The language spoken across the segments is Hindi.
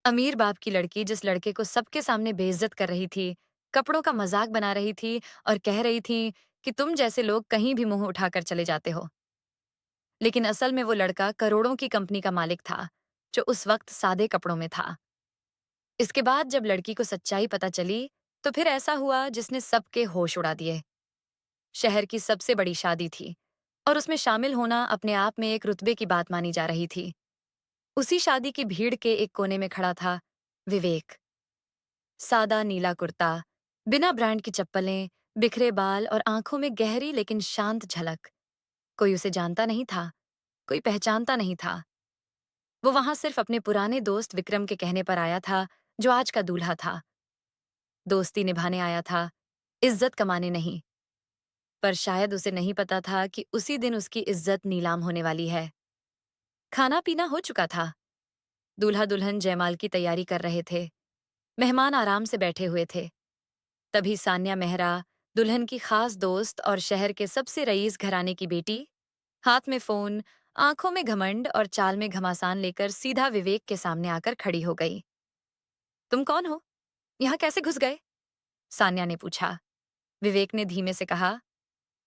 अमीर बाप की लड़की जिस लड़के को सबके सामने बेइज्जत कर रही थी, कपड़ों का मजाक बना रही थी और कह रही थी कि तुम जैसे लोग कहीं भी मुंह उठाकर चले जाते हो। लेकिन असल में वो लड़का करोड़ों की कंपनी का मालिक था, जो उस वक्त सादे कपड़ों में था। इसके बाद जब लड़की को सच्चाई पता चली, तो फिर ऐसा हुआ जिसने सबके होश उड़ा दिए। शहर की सबसे बड़ी शादी थी और उसमें शामिल होना अपने आप में एक रुतबे की बात मानी जा रही थी। उसी शादी की भीड़ के एक कोने में खड़ा था विवेक। सादा नीला कुर्ता, बिना ब्रांड की चप्पलें, बिखरे बाल और आंखों में गहरी लेकिन शांत झलक। कोई उसे जानता नहीं था, कोई पहचानता नहीं था। वो वहां सिर्फ अपने पुराने दोस्त विक्रम के कहने पर आया था, जो आज का दूल्हा था। दोस्ती निभाने आया था, इज्जत कमाने नहीं। पर शायद उसे नहीं पता था कि उसी दिन उसकी इज्जत नीलाम होने वाली है। खाना पीना हो चुका था। दूल्हा दुल्हन जयमाल की तैयारी कर रहे थे। मेहमान आराम से बैठे हुए थे। तभी सान्या मेहरा, दुल्हन की खास दोस्त और शहर के सबसे रईस घराने की बेटी, हाथ में फोन, आंखों में घमंड और चाल में घमासान लेकर सीधा विवेक के सामने आकर खड़ी हो गई। तुम कौन हो? यहाँ कैसे घुस गए? सान्या ने पूछा। विवेक ने धीमे से कहा,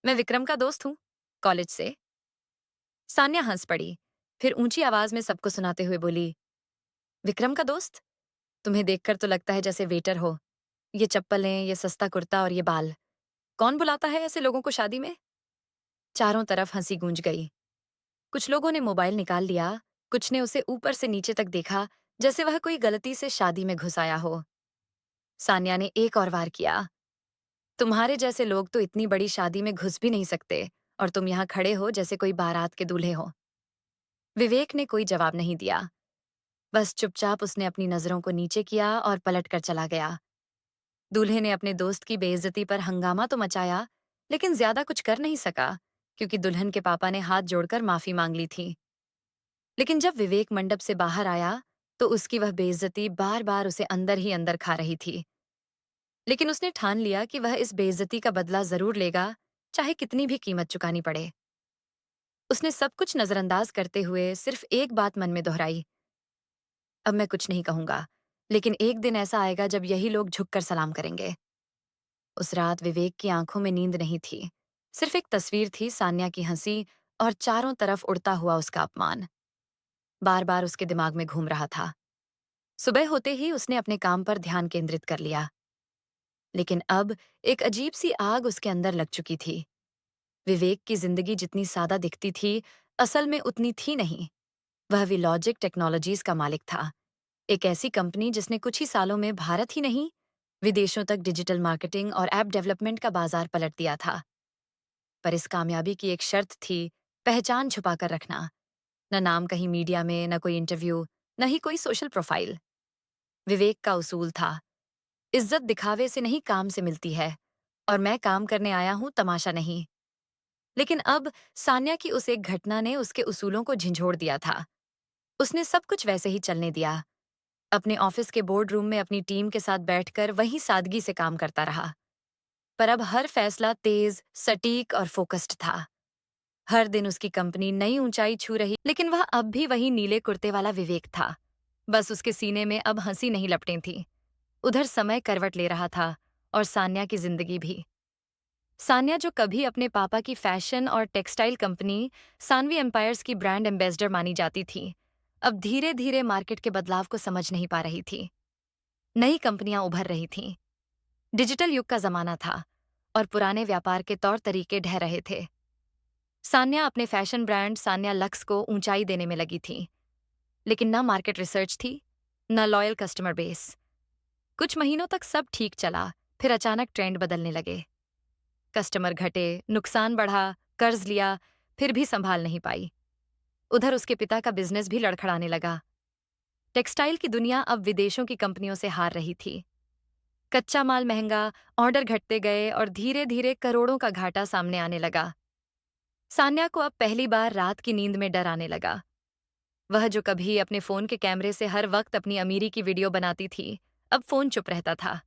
मैं विक्रम का दोस्त हूँ, कॉलेज से। सान्या हंस पड़ी, फिर ऊंची आवाज में सबको सुनाते हुए बोली, विक्रम का दोस्त? तुम्हें देखकर तो लगता है जैसे वेटर हो। ये चप्पलें, ये सस्ता कुर्ता और ये बाल। कौन बुलाता है ऐसे लोगों को शादी में? चारों तरफ हंसी गूंज गई। कुछ लोगों ने मोबाइल निकाल लिया, कुछ ने उसे ऊपर से नीचे तक देखा, जैसे वह कोई गलती से शादी में घुस आया हो। सान्या ने एक और वार किया, तुम्हारे जैसे लोग तो इतनी बड़ी शादी में घुस भी नहीं सकते, और तुम यहाँ खड़े हो जैसे कोई बारात के दूल्हे हो। विवेक ने कोई जवाब नहीं दिया। बस चुपचाप उसने अपनी नजरों को नीचे किया और पलट कर चला गया। दूल्हे ने अपने दोस्त की बेइज्जती पर हंगामा तो मचाया, लेकिन ज्यादा कुछ कर नहीं सका, क्योंकि दुल्हन के पापा ने हाथ जोड़कर माफी मांग ली थी। लेकिन जब विवेक मंडप से बाहर आया, तो उसकी वह बेइज्जती बार बार उसे अंदर ही अंदर खा रही थी। लेकिन उसने ठान लिया कि वह इस बेइज्जती का बदला जरूर लेगा, चाहे कितनी भी कीमत चुकानी पड़े। उसने सब कुछ नजरअंदाज करते हुए सिर्फ एक बात मन में दोहराई, अब मैं कुछ नहीं कहूंगा, लेकिन एक दिन ऐसा आएगा जब यही लोग झुककर सलाम करेंगे। उस रात विवेक की आंखों में नींद नहीं थी। सिर्फ एक तस्वीर थी, सान्या की हंसी और चारों तरफ उड़ता हुआ उसका अपमान। बार बार उसके दिमाग में घूम रहा था। सुबह होते ही उसने अपने काम पर ध्यान केंद्रित कर लिया। लेकिन अब एक अजीब सी आग उसके अंदर लग चुकी थी। विवेक की जिंदगी जितनी सादा दिखती थी, असल में उतनी थी नहीं। वह विलॉजिक टेक्नोलॉजीज का मालिक था, एक ऐसी कंपनी जिसने कुछ ही सालों में भारत ही नहीं, विदेशों तक डिजिटल मार्केटिंग और ऐप डेवलपमेंट का बाजार पलट दिया था। पर इस कामयाबी की एक शर्त थी, पहचान छुपाकर रखना। न नाम कहीं मीडिया में, न कोई इंटरव्यू, न ही कोई सोशल प्रोफाइल। विवेक का उसूल था, इज्जत दिखावे से नहीं, काम से मिलती है, और मैं काम करने आया हूं, तमाशा नहीं। लेकिन अब सान्या की उस एक घटना ने उसके उसूलों को झंझोड़ दिया था। उसने सब कुछ वैसे ही चलने दिया। अपने ऑफिस के बोर्ड रूम में अपनी टीम के साथ बैठकर वही सादगी से काम करता रहा। पर अब हर फैसला तेज, सटीक और फोकस्ड था। हर दिन उसकी कंपनी नई ऊंचाई छू रही, लेकिन वह अब भी वही नीले कुर्ते वाला विवेक था। बस उसके सीने में अब हंसी नहीं लपटें थी। उधर समय करवट ले रहा था, और सान्या की जिंदगी भी। सान्या, जो कभी अपने पापा की फैशन और टेक्सटाइल कंपनी सानवी एम्पायर्स की ब्रांड एम्बेसडर मानी जाती थी, अब धीरे धीरे मार्केट के बदलाव को समझ नहीं पा रही थी। नई कंपनियां उभर रही थीं। डिजिटल युग का जमाना था, और पुराने व्यापार के तौर तरीके ढह रहे थे। सान्या अपने फैशन ब्रांड सान्या लक्स को ऊंचाई देने में लगी थी। लेकिन न मार्केट रिसर्च थी, न लॉयल कस्टमर बेस। कुछ महीनों तक सब ठीक चला, फिर अचानक ट्रेंड बदलने लगे। कस्टमर घटे, नुकसान बढ़ा, कर्ज लिया, फिर भी संभाल नहीं पाई। उधर उसके पिता का बिजनेस भी लड़खड़ाने लगा। टेक्सटाइल की दुनिया अब विदेशों की कंपनियों से हार रही थी। कच्चा माल महंगा, ऑर्डर घटते गए, और धीरे धीरे करोड़ों का घाटा सामने आने लगा। सान्या को अब पहली बार रात की नींद में डर आने लगा। वह जो कभी अपने फोन के कैमरे से हर वक्त अपनी अमीरी की वीडियो बनाती थी, अब फोन चुप रहता था।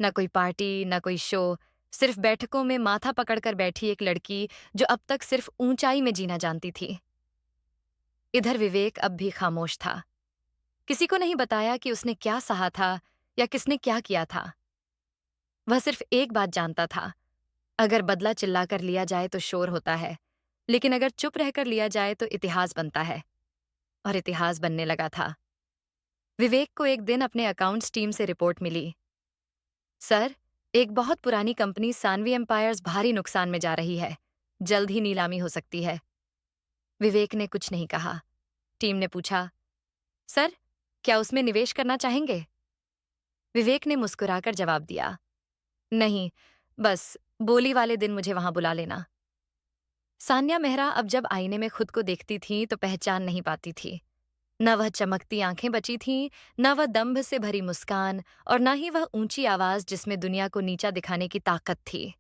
न कोई पार्टी, न कोई शो, सिर्फ बैठकों में माथा पकड़कर बैठी एक लड़की जो अब तक सिर्फ ऊंचाई में जीना जानती थी। इधर विवेक अब भी खामोश था, किसी को नहीं बताया कि उसने क्या सहा था या किसने क्या किया था। वह सिर्फ एक बात जानता था, अगर बदला चिल्लाकर लिया जाए तो शोर होता है, लेकिन अगर चुप रहकर लिया जाए तो इतिहास बनता है। और इतिहास बनने लगा था। विवेक को एक दिन अपने अकाउंट्स टीम से रिपोर्ट मिली। सर, एक बहुत पुरानी कंपनी सानवी एम्पायर्स भारी नुकसान में जा रही है। जल्द ही नीलामी हो सकती है। विवेक ने कुछ नहीं कहा। टीम ने पूछा, सर, क्या उसमें निवेश करना चाहेंगे? विवेक ने मुस्कुराकर जवाब दिया, नहीं, बस बोली वाले दिन मुझे वहां बुला लेना। सान्या मेहरा अब जब आईने में खुद को देखती थी तो पहचान नहीं पाती थी। न वह चमकती आंखें बची थीं, न वह दंभ से भरी मुस्कान, और न ही वह ऊंची आवाज जिसमें दुनिया को नीचा दिखाने की ताकत थी।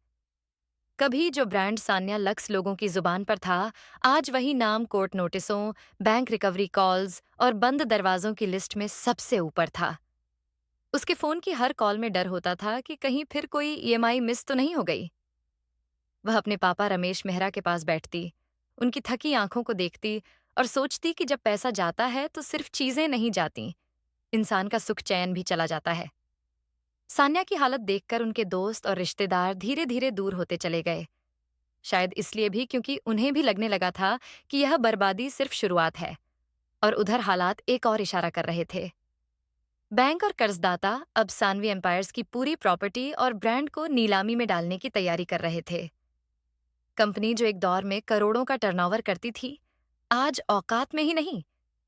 कभी जो ब्रांड सान्या लक्स लोगों की जुबान पर था, आज वही नाम कोर्ट नोटिसों, बैंक रिकवरी कॉल्स और बंद दरवाजों की लिस्ट में सबसे ऊपर था। उसके फोन की हर कॉल में डर होता था कि कहीं फिर कोई ईएमआई मिस तो नहीं हो गई। वह अपने पापा रमेश मेहरा के पास बैठती, उनकी थकी आंखों को देखती और सोचती कि जब पैसा जाता है तो सिर्फ चीजें नहीं जाती, इंसान का सुख चैन भी चला जाता है। सान्या की हालत देखकर उनके दोस्त और रिश्तेदार धीरे धीरे दूर होते चले गए। शायद इसलिए भी क्योंकि उन्हें भी लगने लगा था कि यह बर्बादी सिर्फ शुरुआत है, और उधर हालात एक और इशारा कर रहे थे। बैंक और कर्जदाता अब सानवी एम्पायर्स की पूरी प्रॉपर्टी और ब्रांड को नीलामी में डालने की तैयारी कर रहे थे। कंपनी जो एक दौर में करोड़ों का टर्नओवर करती थी, आज औकात में ही नहीं,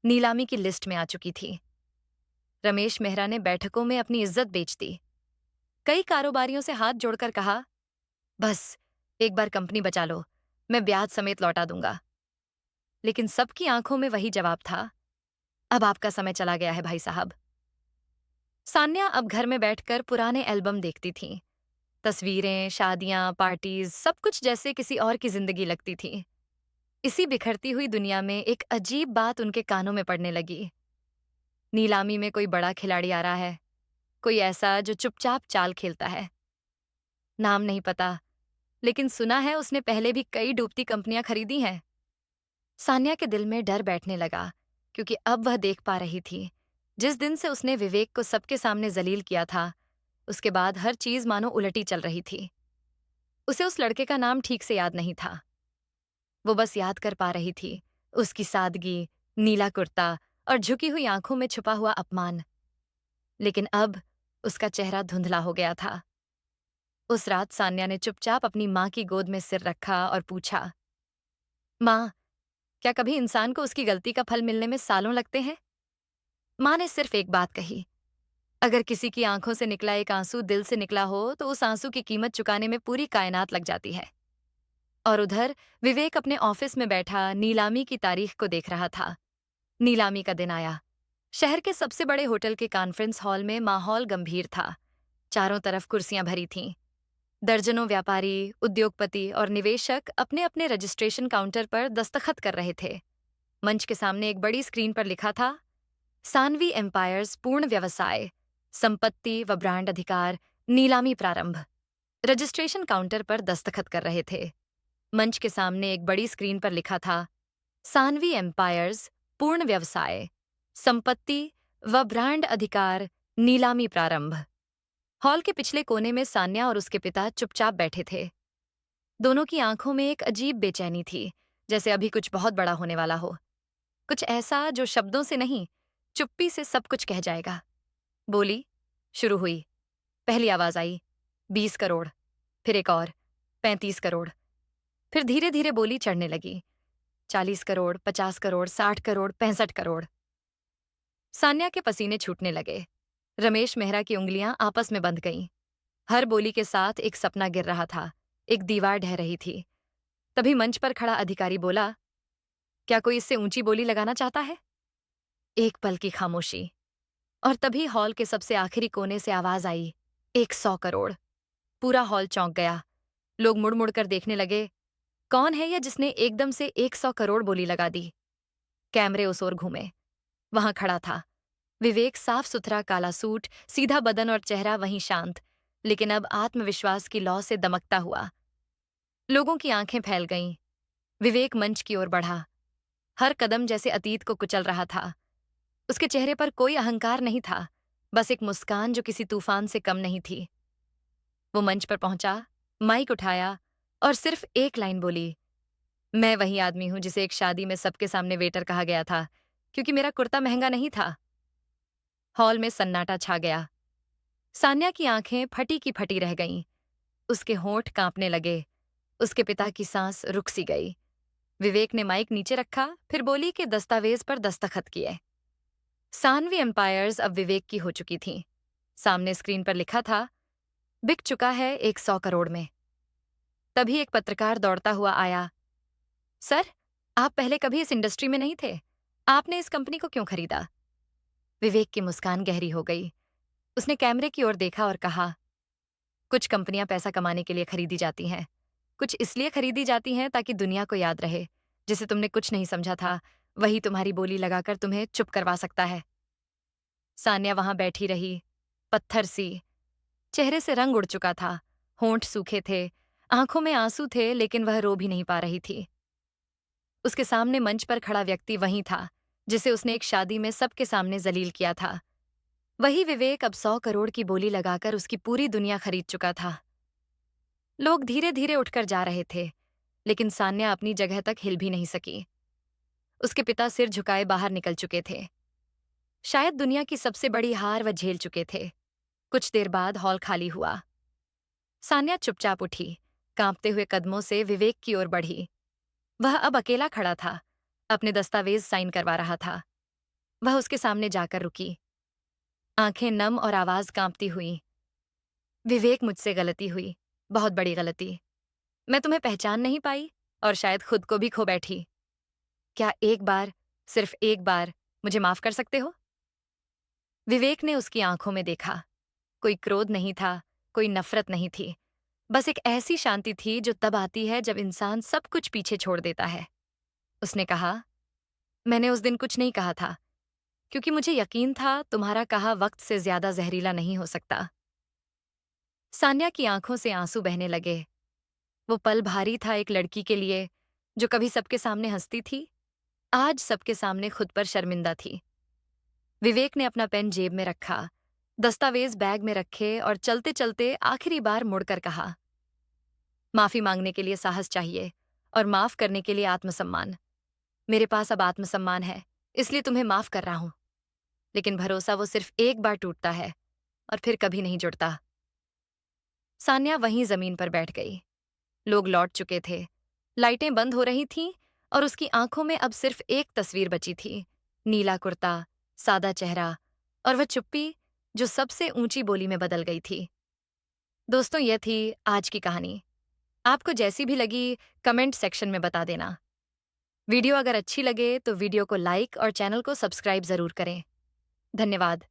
नीलामी की लिस्ट में आ चुकी थी। रमेश मेहरा ने बैठकों में अपनी इज्जत बेच दी। कई कारोबारियों से हाथ जोड़कर कहा, बस एक बार कंपनी बचा लो, मैं ब्याज समेत लौटा दूंगा। लेकिन सबकी आंखों में वही जवाब था, अब आपका समय चला गया है भाई साहब। सान्या अब घर में बैठकर पुराने एल्बम देखती थी। तस्वीरें, शादियां, पार्टीज, सब कुछ जैसे किसी और की जिंदगी लगती थी। इसी बिखरती हुई दुनिया में एक अजीब बात उनके कानों में पड़ने लगी। नीलामी में कोई बड़ा खिलाड़ी आ रहा है, कोई ऐसा जो चुपचाप चाल खेलता है। नाम नहीं पता, लेकिन सुना है उसने पहले भी कई डूबती कंपनियां खरीदी हैं। सान्या के दिल में डर बैठने लगा, क्योंकि अब वह देख पा रही थी, जिस दिन से उसने विवेक को सबके सामने जलील किया था, उसके बाद हर चीज मानो उलटी चल रही थी। उसे उस लड़के का नाम ठीक से याद नहीं था। वो बस याद कर पा रही थी उसकी सादगी, नीला कुर्ता और झुकी हुई आंखों में छुपा हुआ अपमान। लेकिन अब उसका चेहरा धुंधला हो गया था। उस रात सान्या ने चुपचाप अपनी माँ की गोद में सिर रखा और पूछा, माँ, क्या कभी इंसान को उसकी गलती का फल मिलने में सालों लगते हैं? माँ ने सिर्फ एक बात कही, अगर किसी की आंखों से निकला एक आंसू दिल से निकला हो तो उस आंसू की कीमत चुकाने में पूरी कायनात लग जाती है। और उधर विवेक अपने ऑफिस में बैठा नीलामी की तारीख को देख रहा था। नीलामी का दिन आया। शहर के सबसे बड़े होटल के कॉन्फ्रेंस हॉल में माहौल गंभीर था। चारों तरफ कुर्सियां भरी थीं। दर्जनों व्यापारी, उद्योगपति और निवेशक अपने अपने रजिस्ट्रेशन काउंटर पर दस्तखत कर रहे थे। मंच के सामने एक बड़ी स्क्रीन पर लिखा था, सानवी एम्पायर्स पूर्ण व्यवसाय, संपत्ति व ब्रांड अधिकार, नीलामी प्रारंभ। रजिस्ट्रेशन काउंटर पर दस्तखत कर रहे थे। मंच के सामने एक बड़ी स्क्रीन पर लिखा था, सानवी एम्पायर्स पूर्ण व्यवसाय, संपत्ति व ब्रांड अधिकार, नीलामी प्रारंभ। हॉल के पिछले कोने में सान्या और उसके पिता चुपचाप बैठे थे। दोनों की आंखों में एक अजीब बेचैनी थी, जैसे अभी कुछ बहुत बड़ा होने वाला हो। कुछ ऐसा जो शब्दों से नहीं, चुप्पी से सब कुछ कह जाएगा। बोली शुरू हुई। पहली आवाज आई, 20 करोड़। फिर एक और, 35 करोड़। फिर धीरे धीरे बोली चढ़ने लगी, 40 करोड़, 50 करोड़, 60 करोड़, 65 करोड़। सान्या के पसीने छूटने लगे। रमेश मेहरा की उंगलियां आपस में बंध गईं। हर बोली के साथ एक सपना गिर रहा था, एक दीवार ढह रही थी। तभी मंच पर खड़ा अधिकारी बोला, क्या कोई इससे ऊंची बोली लगाना चाहता है? एक पल की खामोशी, और तभी हॉल के सबसे आखिरी कोने से आवाज आई, 100 करोड़। पूरा हॉल चौंक गया। लोग मुड़ मुड़ कर देखने लगे, कौन है यह जिसने एकदम से 100 करोड़ बोली लगा दी? कैमरे उस ओर घूमे। वहां खड़ा था विवेक, साफ सुथरा काला सूट, सीधा बदन और चेहरा वहीं शांत, लेकिन अब आत्मविश्वास की लौ से दमकता हुआ। लोगों की आंखें फैल गईं। विवेक मंच की ओर बढ़ा। हर कदम जैसे अतीत को कुचल रहा था। उसके चेहरे पर कोई अहंकार नहीं था, बस एक मुस्कान जो किसी तूफान से कम नहीं थी। वो मंच पर पहुंचा, माइक उठाया और सिर्फ एक लाइन बोली, मैं वही आदमी हूं जिसे एक शादी में सबके सामने वेटर कहा गया था, क्योंकि मेरा कुर्ता महंगा नहीं था। हॉल में सन्नाटा छा गया। सान्या की आंखें फटी की फटी रह गईं। उसके होंठ कांपने लगे। उसके पिता की सांस रुक सी गई। विवेक ने माइक नीचे रखा, फिर बोली कि दस्तावेज पर दस्तखत किए। सानवी एम्पायर्स अब विवेक की हो चुकी थीं। सामने स्क्रीन पर लिखा था, बिक चुका है 100 करोड़ में। तभी एक पत्रकार दौड़ता हुआ आया। सर, आप पहले कभी इस इंडस्ट्री में नहीं थे। आपने इस कंपनी को क्यों खरीदा? विवेक की मुस्कान गहरी हो गई। उसने कैमरे की ओर देखा और कहा, कुछ कंपनियां पैसा कमाने के लिए खरीदी जाती हैं। कुछ इसलिए खरीदी जाती हैं ताकि दुनिया को याद रहे, जिसे तुमने कुछ नहीं समझा था, वही तुम्हारी बोली लगाकर तुम्हें चुप करवा सकता है। सान्या वहां बैठी रही, पत्थर सी। चेहरे से रंग उड़ चुका था, होंठ सूखे थे, आंखों में आंसू थे, लेकिन वह रो भी नहीं पा रही थी। उसके सामने मंच पर खड़ा व्यक्ति वही था, जिसे उसने एक शादी में सबके सामने जलील किया था। वही विवेक अब 100 करोड़ की बोली लगाकर उसकी पूरी दुनिया खरीद चुका था। लोग धीरे धीरे उठकर जा रहे थे, लेकिन सान्या अपनी जगह तक हिल भी नहीं सकी। उसके पिता सिर झुकाए बाहर निकल चुके थे। शायद दुनिया की सबसे बड़ी हार वह झेल चुके थे। कुछ देर बाद हॉल खाली हुआ। सान्या चुपचाप उठी, कांपते हुए कदमों से विवेक की ओर बढ़ी। वह अब अकेला खड़ा था, अपने दस्तावेज साइन करवा रहा था। वह उसके सामने जाकर रुकी, आंखें नम और आवाज कांपती हुई। विवेक, मुझसे गलती हुई, बहुत बड़ी गलती। मैं तुम्हें पहचान नहीं पाई और शायद खुद को भी खो बैठी। क्या एक बार, सिर्फ एक बार, मुझे माफ कर सकते हो? विवेक ने उसकी आंखों में देखा। कोई क्रोध नहीं था, कोई नफरत नहीं थी। बस एक ऐसी शांति थी जो तब आती है जब इंसान सब कुछ पीछे छोड़ देता है। उसने कहा, मैंने उस दिन कुछ नहीं कहा था, क्योंकि मुझे यकीन था तुम्हारा कहा वक्त से ज्यादा जहरीला नहीं हो सकता। सान्या की आंखों से आंसू बहने लगे। वो पल भारी था एक लड़की के लिए, जो कभी सबके सामने हंसती थी, आज सबके सामने खुद पर शर्मिंदा थी। विवेक ने अपना पेन जेब में रखा, दस्तावेज बैग में रखे और चलते चलते आखिरी बार मुड़कर कहा, माफी मांगने के लिए साहस चाहिए और माफ करने के लिए आत्मसम्मान। मेरे पास अब आत्मसम्मान है, इसलिए तुम्हें माफ कर रहा हूं। लेकिन भरोसा वो सिर्फ एक बार टूटता है और फिर कभी नहीं जुड़ता। सान्या वहीं जमीन पर बैठ गई। लोग लौट चुके थे, लाइटें बंद हो रही थीं और उसकी आंखों में अब सिर्फ एक तस्वीर बची थी, नीला कुर्ता, सादा चेहरा और वह चुप्पी जो सबसे ऊंची बोली में बदल गई थी। दोस्तों, यह थी आज की कहानी। आपको जैसी भी लगी कमेंट सेक्शन में बता देना। वीडियो अगर अच्छी लगे तो वीडियो को लाइक और चैनल को सब्सक्राइब जरूर करें। धन्यवाद।